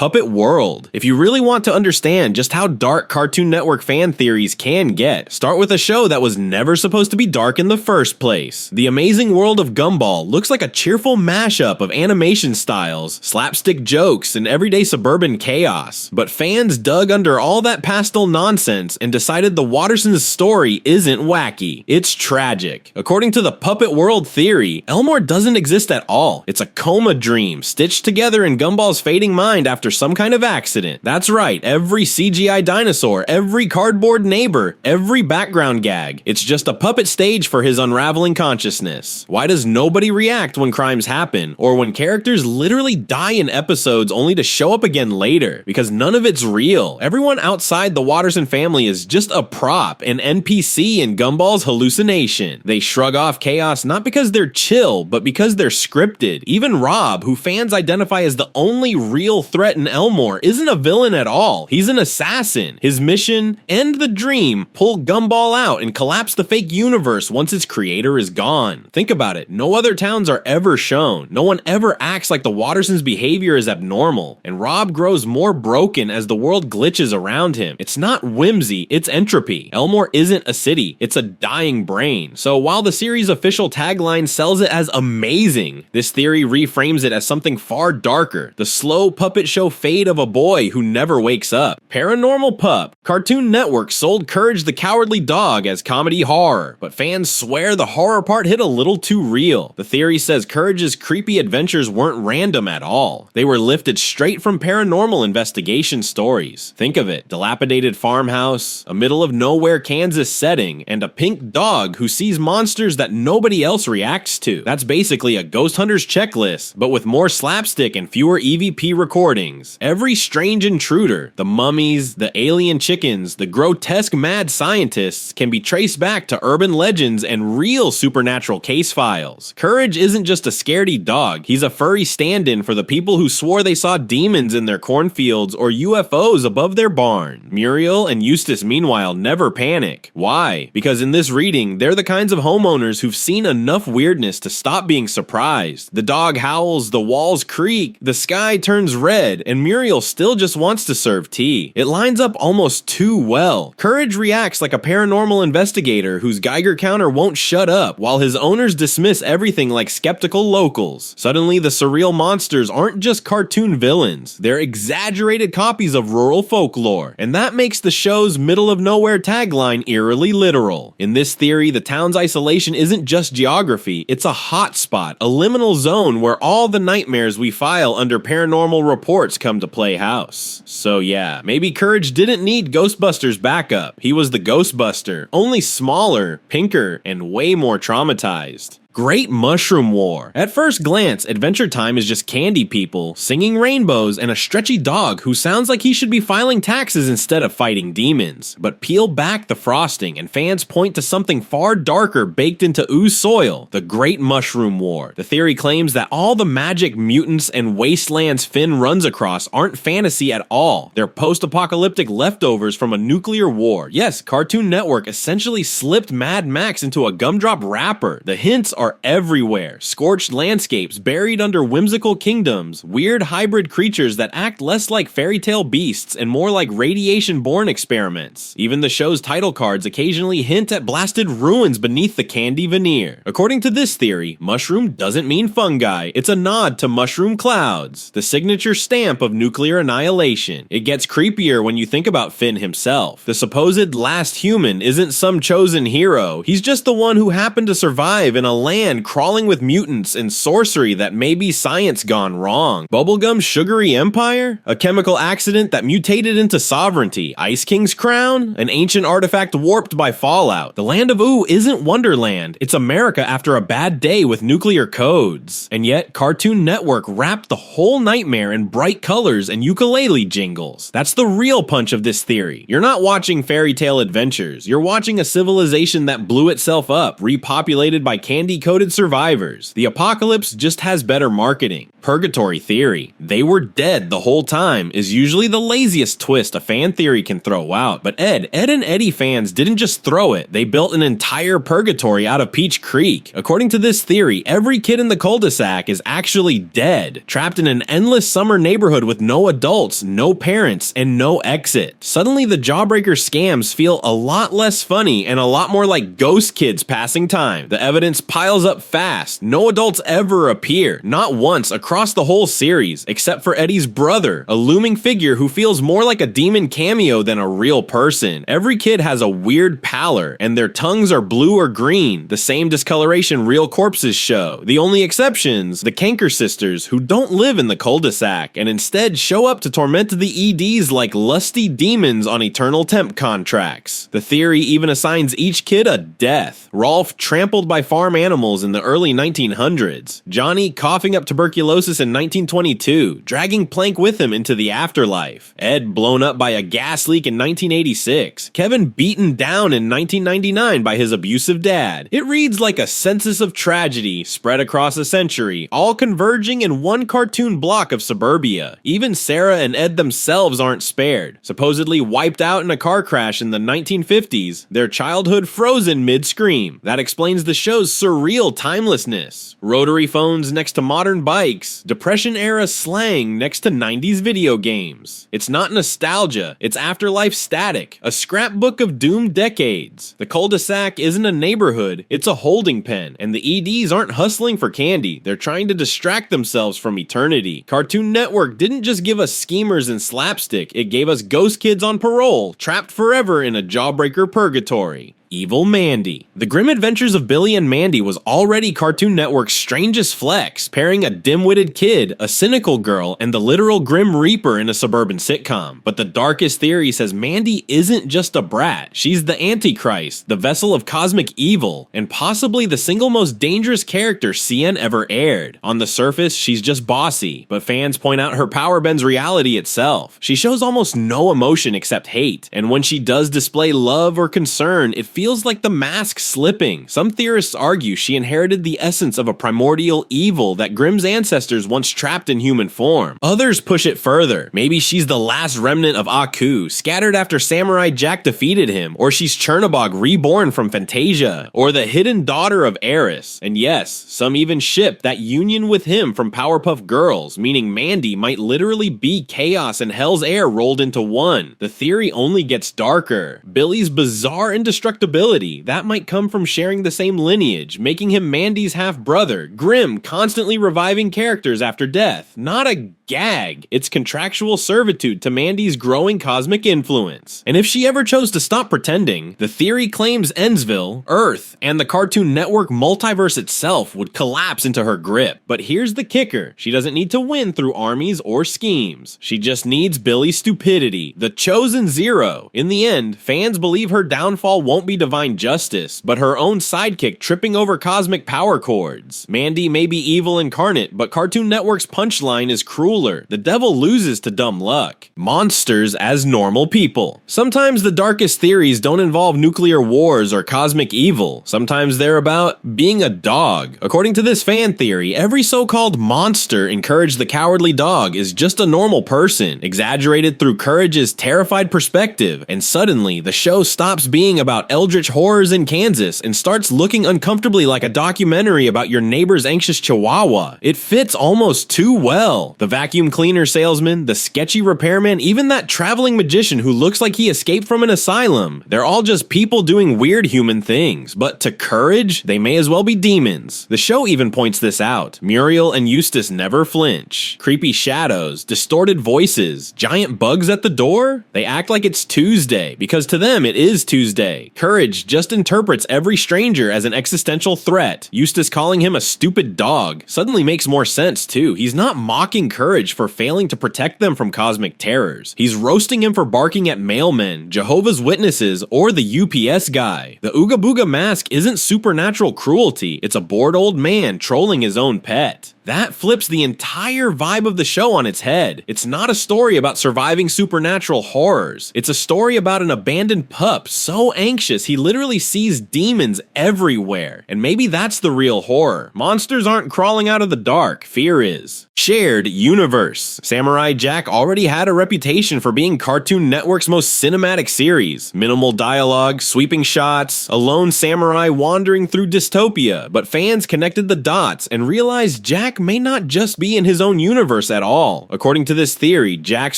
Puppet World. If you really want to understand just how dark Cartoon Network fan theories can get, start with a show that was never supposed to be dark in the first place. The Amazing World of Gumball looks like a cheerful mashup of animation styles, slapstick jokes, and everyday suburban chaos. But fans dug under all that pastel nonsense and decided the Wattersons' story isn't wacky. It's tragic. According to the Puppet World theory, Elmore doesn't exist at all. It's a coma dream stitched together in Gumball's fading mind after some kind of accident. That's right, every CGI dinosaur, every cardboard neighbor, every background gag. It's just a puppet stage for his unraveling consciousness. Why does nobody react when crimes happen, or when characters literally die in episodes only to show up again later? Because none of it's real. Everyone outside the Watterson family is just a prop, an NPC in Gumball's hallucination. They shrug off chaos not because they're chill, but because they're scripted. Even Rob, who fans identify as the only real threat in Elmore, isn't a villain at all. He's an assassin. His mission, end the dream, pull Gumball out and collapse the fake universe once its creator is gone. Think about it, no other towns are ever shown. No one ever acts like the Wattersons' behavior is abnormal, and Rob grows more broken as the world glitches around him. It's not whimsy, it's entropy. Elmore isn't a city, it's a dying brain. So while the series' official tagline sells it as amazing, this theory reframes it as something far darker, the slow puppet show fate of a boy who never wakes up. Paranormal Pup. Cartoon Network sold Courage the Cowardly Dog as comedy horror, but fans swear the horror part hit a little too real. The theory says Courage's creepy adventures weren't random at all. They were lifted straight from paranormal investigation stories. Think of it, dilapidated farmhouse, a middle of nowhere Kansas setting, and a pink dog who sees monsters that nobody else reacts to. That's basically a ghost hunter's checklist, but with more slapstick and fewer EVP recordings. Every strange intruder, the mummies, the alien chickens, the grotesque mad scientists can be traced back to urban legends and real supernatural case files. Courage isn't just a scaredy dog, he's a furry stand-in for the people who swore they saw demons in their cornfields or UFOs above their barn. Muriel and Eustace, meanwhile, never panic. Why? Because in this reading, they're the kinds of homeowners who've seen enough weirdness to stop being surprised. The dog howls, the walls creak, the sky turns red, and Muriel still just wants to serve tea. It lines up almost too well. Courage reacts like a paranormal investigator whose Geiger counter won't shut up, while his owners dismiss everything like skeptical locals. Suddenly, the surreal monsters aren't just cartoon villains, they're exaggerated copies of rural folklore, and that makes the show's middle-of-nowhere tagline eerily literal. In this theory, the town's isolation isn't just geography, it's a hotspot, a liminal zone where all the nightmares we file under paranormal reports come to play house. So yeah, maybe Courage didn't need Ghostbusters backup. He was the Ghostbuster, only smaller, pinker, and way more traumatized. Great Mushroom War. At first glance, Adventure Time is just candy people, singing rainbows, and a stretchy dog who sounds like he should be filing taxes instead of fighting demons. But peel back the frosting, and fans point to something far darker baked into ooze soil, the Great Mushroom War. The theory claims that all the magic mutants and wastelands Finn runs across aren't fantasy at all. They're post-apocalyptic leftovers from a nuclear war. Yes, Cartoon Network essentially slipped Mad Max into a gumdrop wrapper. The hints are everywhere. Scorched landscapes buried under whimsical kingdoms, weird hybrid creatures that act less like fairy tale beasts and more like radiation-born experiments. Even the show's title cards occasionally hint at blasted ruins beneath the candy veneer. According to this theory, mushroom doesn't mean fungi. It's a nod to mushroom clouds, the signature stamp of nuclear annihilation. It gets creepier when you think about Finn himself. The supposed last human isn't some chosen hero. He's just the one who happened to survive in a land crawling with mutants and sorcery that may be science gone wrong. Bubblegum's sugary empire? A chemical accident that mutated into sovereignty. Ice King's crown? An ancient artifact warped by fallout. The land of Ooh isn't Wonderland. It's America after a bad day with nuclear codes. And yet, Cartoon Network wrapped the whole nightmare in bright colors and ukulele jingles. That's the real punch of this theory. You're not watching fairy tale adventures. You're watching a civilization that blew itself up, repopulated by candy coded survivors. The apocalypse just has better marketing. Purgatory theory. They were dead the whole time is usually the laziest twist a fan theory can throw out, but Ed and Eddie fans didn't just throw it, they built an entire purgatory out of Peach Creek. According to this theory, every kid in the cul-de-sac is actually dead, trapped in an endless summer neighborhood with no adults, no parents, and no exit. Suddenly the Jawbreaker scams feel a lot less funny and a lot more like ghost kids passing time. The evidence piles up fast. No adults ever appear, not once across the whole series, except for Eddie's brother, a looming figure who feels more like a demon cameo than a real person. Every kid has a weird pallor, and their tongues are blue or green, the same discoloration real corpses show. The only exceptions, the Canker sisters, who don't live in the cul-de-sac, and instead show up to torment the EDs like lusty demons on eternal temp contracts. The theory even assigns each kid a death. Rolf trampled by farm animals in the early 1900s. Johnny coughing up tuberculosis in 1922, dragging Plank with him into the afterlife. Ed blown up by a gas leak in 1986. Kevin beaten down in 1999 by his abusive dad. It reads like a census of tragedy spread across a century, all converging in one cartoon block of suburbia. Even Sarah and Ed themselves aren't spared. Supposedly wiped out in a car crash in the 1950s, their childhood frozen mid-scream. That explains the show's surreal timelessness. Rotary phones next to modern bikes, Depression-era slang next to 90s video games. It's not nostalgia, it's afterlife static, a scrapbook of doomed decades. The cul-de-sac isn't a neighborhood, it's a holding pen, and the EDs aren't hustling for candy, they're trying to distract themselves from eternity. Cartoon Network didn't just give us schemers and slapstick, it gave us ghost kids on parole, trapped forever in a jawbreaker purgatory. Evil Mandy. The Grim Adventures of Billy and Mandy was already Cartoon Network's strangest flex, pairing a dim-witted kid, a cynical girl, and the literal Grim Reaper in a suburban sitcom. But the darkest theory says Mandy isn't just a brat, she's the Antichrist, the vessel of cosmic evil, and possibly the single most dangerous character CN ever aired. On the surface, she's just bossy, but fans point out her power bends reality itself. She shows almost no emotion except hate, and when she does display love or concern, it feels like the mask slipping. Some theorists argue she inherited the essence of a primordial evil that Grimm's ancestors once trapped in human form. Others push it further. Maybe she's the last remnant of Aku, scattered after Samurai Jack defeated him, or she's Chernobog reborn from Fantasia, or the hidden daughter of Eris. And yes, some even ship that union with him from Powerpuff Girls, meaning Mandy might literally be Chaos and Hell's Air rolled into one. The theory only gets darker. Billy's bizarre indestructibility, that might come from sharing the same lineage, making him Mandy's half-brother. Grimm constantly reviving characters after death. Not a gag, it's contractual servitude to Mandy's growing cosmic influence. And if she ever chose to stop pretending, the theory claims Endsville, Earth, and the Cartoon Network multiverse itself would collapse into her grip. But here's the kicker, she doesn't need to win through armies or schemes. She just needs Billy's stupidity, the chosen zero. In the end, fans believe her downfall won't be divine justice, but her own sidekick tripping over cosmic power chords. Mandy may be evil incarnate, but Cartoon Network's punchline is crueler. The devil loses to dumb luck. Monsters as normal people. Sometimes the darkest theories don't involve nuclear wars or cosmic evil. Sometimes they're about being a dog. According to this fan theory, every so-called monster in Courage the Cowardly Dog is just a normal person, exaggerated through Courage's terrified perspective, and suddenly the show stops being about eldritch horrors in Kansas and starts looking uncomfortably like a documentary about your neighbor's anxious chihuahua. It fits almost too well. The vacuum cleaner salesman, the sketchy repairman, even that traveling magician who looks like he escaped from an asylum. They're all just people doing weird human things, but to Courage, they may as well be demons. The show even points this out. Muriel and Eustace never flinch. Creepy shadows, distorted voices, giant bugs at the door? They act like it's Tuesday, because to them it is Tuesday. Courage just interprets every stranger as an existential threat. Eustace calling him a stupid dog suddenly makes more sense too. He's not mocking Courage for failing to protect them from cosmic terrors. He's roasting him for barking at mailmen, Jehovah's Witnesses, or the UPS guy. The Ooga Booga mask isn't supernatural cruelty, it's a bored old man trolling his own pet. That flips the entire vibe of the show on its head. It's not a story about surviving supernatural horrors. It's a story about an abandoned pup so anxious he literally sees demons everywhere. And maybe that's the real horror. Monsters aren't crawling out of the dark, fear is. Shared universe. Samurai Jack already had a reputation for being Cartoon Network's most cinematic series. Minimal dialogue, sweeping shots, a lone samurai wandering through dystopia, but fans connected the dots and realized Jack may not just be in his own universe at all. According to this theory, Jack's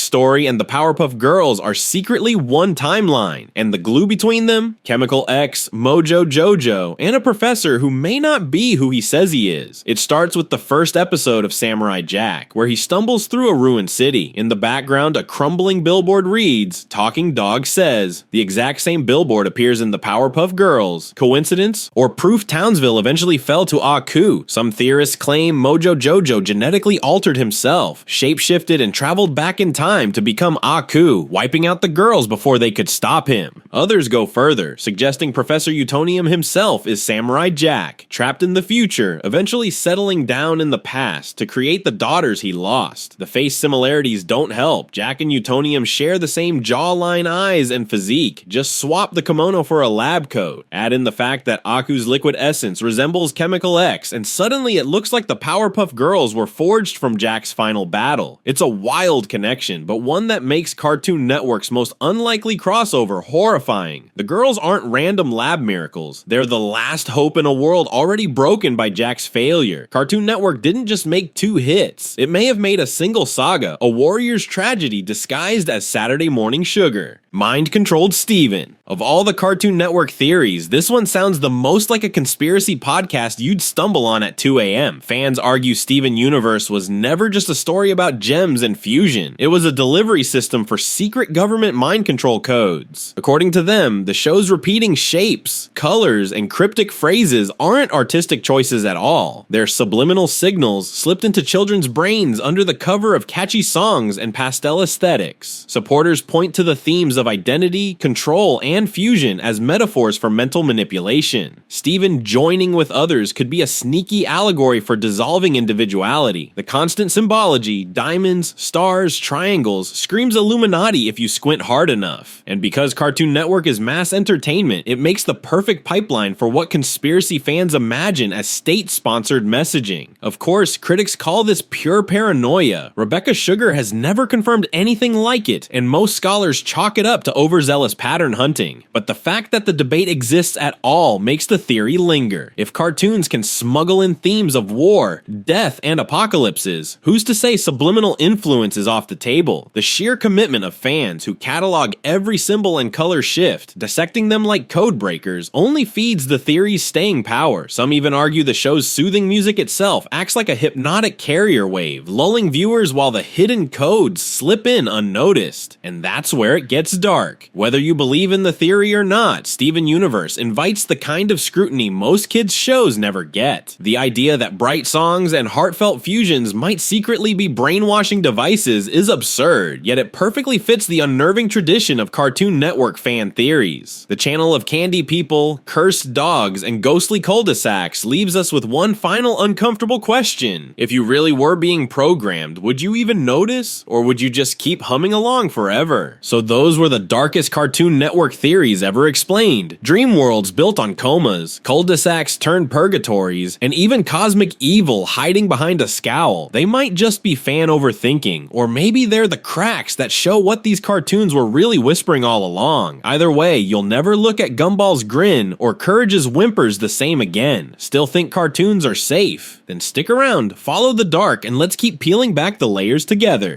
story and the Powerpuff Girls are secretly one timeline, and the glue between them? Chemical X, Mojo Jojo, and a professor who may not be who he says he is. It starts with the first episode of Samurai Jack, where he stumbles through a ruined city. In the background, a crumbling billboard reads, "Talking Dog Says." The exact same billboard appears in the Powerpuff Girls. Coincidence? Or proof Townsville eventually fell to Aku? Some theorists claim Mojo Jojo genetically altered himself, shapeshifted, and traveled back in time to become Aku, wiping out the girls before they could stop him. Others go further, suggesting Professor Utonium himself is Samurai Jack, trapped in the future, eventually settling down in the past to create the daughters he lost. The face similarities don't help. Jack and Utonium share the same jawline, eyes, and physique. Just swap the kimono for a lab coat. Add in the fact that Aku's liquid essence resembles Chemical X, and suddenly it looks like the Powerpuff Girls were forged from Jack's final battle. It's a wild connection, but one that makes Cartoon Network's most unlikely crossover horrifying. The girls aren't random lab miracles. They're the last hope in a world already broken by Jack's failure. Cartoon Network didn't just make 2 hits. It may have made a single saga, a warrior's tragedy disguised as Saturday morning sugar. Mind-controlled Steven. Of all the Cartoon Network theories, this one sounds the most like a conspiracy podcast you'd stumble on at 2 a.m. Fans argue Steven Universe was never just a story about gems and fusion. It was a delivery system for secret government mind control codes. According to them, the show's repeating shapes, colors, and cryptic phrases aren't artistic choices at all. They're subliminal signals slipped into children's brains under the cover of catchy songs and pastel aesthetics. Supporters point to the themes of identity, control, and fusion as metaphors for mental manipulation. Steven joining with others could be a sneaky allegory for dissolving individuality. The constant symbology, diamonds, stars, triangles, screams Illuminati if you squint hard enough. And because Cartoon Network is mass entertainment, it makes the perfect pipeline for what conspiracy fans imagine as state-sponsored messaging. Of course, critics call this pure paranoia. Rebecca Sugar has never confirmed anything like it, and most scholars chalk it up to overzealous pattern hunting. But the fact that the debate exists at all makes the theory linger. If cartoons can smuggle in themes of war, death, and apocalypses, who's to say subliminal influence is off the table? The sheer commitment of fans who catalog every symbol and color shift, dissecting them like code breakers, only feeds the theory's staying power. Some even argue the show's soothing music itself acts like a hypnotic carrier wave, lulling viewers while the hidden codes slip in unnoticed. And that's where it gets dark. Whether you believe in the theory or not, Steven Universe invites the kind of scrutiny most kids' shows never get. The idea that bright songs and heartfelt fusions might secretly be brainwashing devices is absurd, yet it perfectly fits the unnerving tradition of Cartoon Network fan theories. The channel of candy people, cursed dogs, and ghostly cul-de-sacs leaves us with one final uncomfortable question. If you really were being programmed, would you even notice? Or would you just keep humming along forever? So those were the darkest Cartoon Network theories ever explained. Dream worlds built on comas, cul-de-sacs turned purgatories, and even cosmic evil hiding behind a scowl. They might just be fan overthinking, or maybe they're the cracks that show what these cartoons were really whispering all along. Either way, you'll never look at Gumball's grin or Courage's whimpers the same again. Still think cartoons are safe? Then stick around, follow the dark, and let's keep peeling back the layers together.